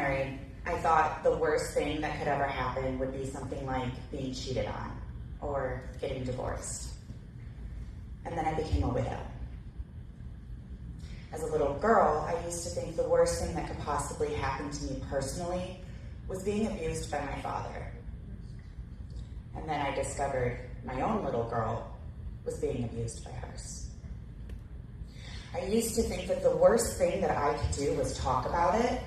married, I thought the worst thing that could ever happen would be something like being cheated on or getting divorced. And then I became a widow. As a little girl, I used to think the worst thing that could possibly happen to me personally was being abused by my father. And then I discovered my own little girl was being abused by hers. I used to think that the worst thing that I could do was talk about it,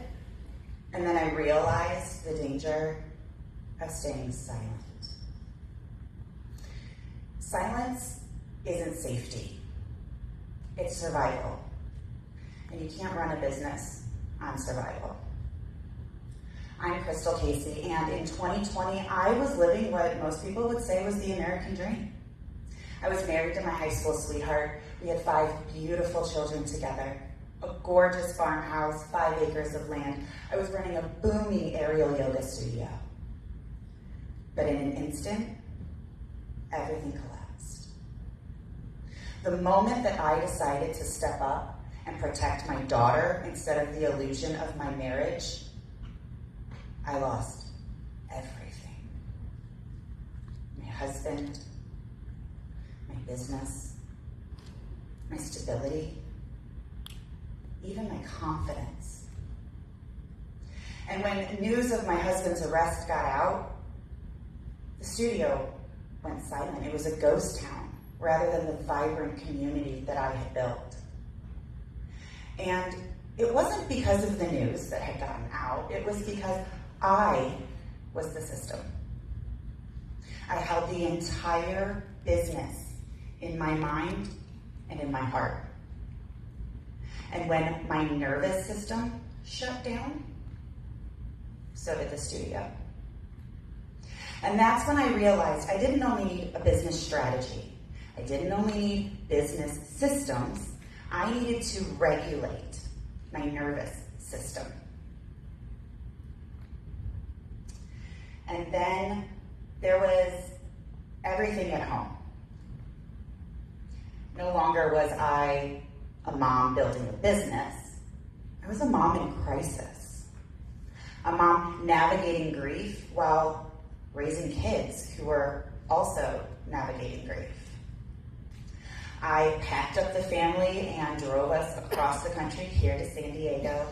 and then I realized the danger of staying silent. Silence isn't safety, it's survival. And you can't run a business on survival. I'm Krystal Casey, and in 2020, I was living what most people would say was the American dream. I was married to my high school sweetheart. We had 5 beautiful children together, a gorgeous farmhouse, 5 acres of land. I was running a booming aerial yoga studio. But in an instant, everything collapsed. The moment that I decided to step up and protect my daughter instead of the illusion of my marriage, I lost everything. My husband, my business, my stability, even my confidence. And when news of my husband's arrest got out, the studio went silent. It was a ghost town rather than the vibrant community that I had built. And it wasn't because of the news that had gotten out. It was because I was the system. I held the entire business in my mind and in my heart. And when my nervous system shut down, so did the studio. And that's when I realized I didn't only need a business strategy. I didn't only need business systems. I needed to regulate my nervous system. And then there was everything at home. No longer was I a mom building a business. I was a mom in crisis. A mom navigating grief while raising kids who were also navigating grief. I packed up the family and drove us across the country here to San Diego,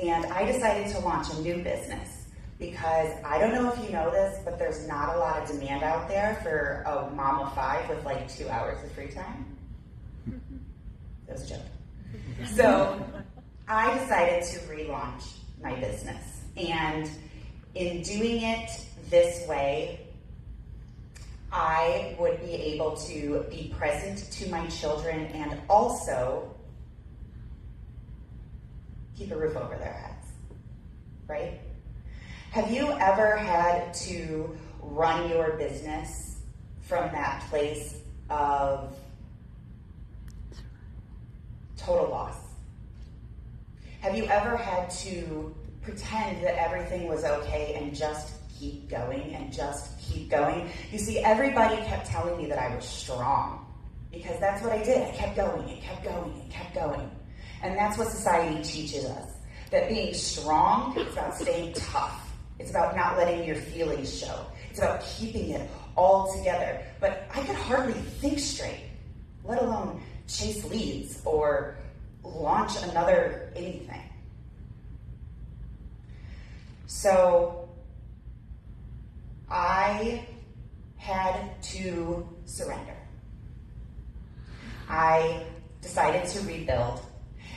and I decided to launch a new business because I don't know if you know this, but there's not a lot of demand out there for a mom of 5 with like 2 hours of free time. That was a joke. So I decided to relaunch my business, and in doing it this way, I would be able to be present to my children and also keep a roof over their heads, right? Have you ever had to run your business from that place of total loss? Have you ever had to pretend that everything was okay and just keep going and just keep going? You see, everybody kept telling me that I was strong because that's what I did. I kept going and kept going and kept going. And that's what society teaches us, that being strong is about staying tough. It's about not letting your feelings show. It's about keeping it all together. But I could hardly think straight, let alone chase leads or launch another anything. So I had to surrender. I decided to rebuild,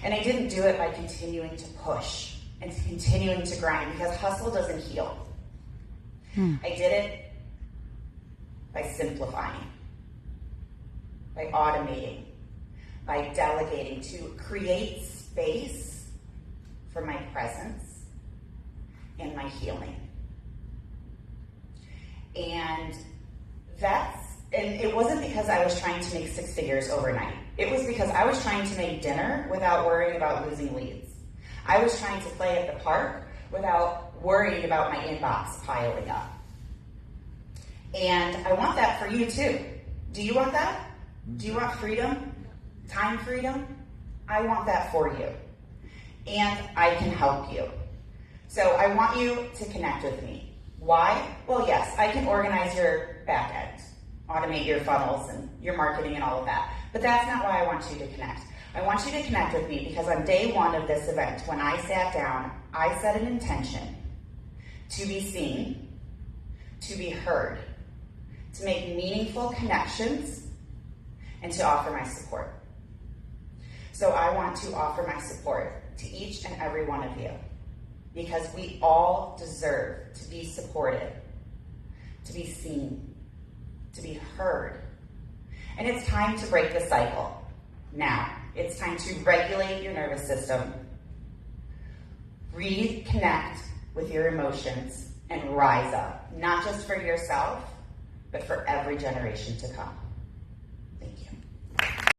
and I didn't do it by continuing to push and continuing to grind, because hustle doesn't heal. I did it by simplifying, by automating, by delegating to create space for my presence and my healing. And it wasn't because I was trying to make 6 figures overnight. It was because I was trying to make dinner without worrying about losing leads. I was trying to play at the park without worrying about my inbox piling up. And I want that for you too. Do you want that? Do you want freedom? Time freedom? I want that for you. And I can help you. So I want you to connect with me. Why? Well, yes, I can organize your back end, automate your funnels and your marketing and all of that. But that's not why I want you to connect. I want you to connect with me because on day one of this event, when I sat down, I set an intention to be seen, to be heard, to make meaningful connections, and to offer my support. So I want to offer my support to each and every one of you because we all deserve to be supported, to be seen, to be heard. And it's time to break the cycle. Now, it's time to regulate your nervous system, reconnect with your emotions, and rise up, not just for yourself, but for every generation to come.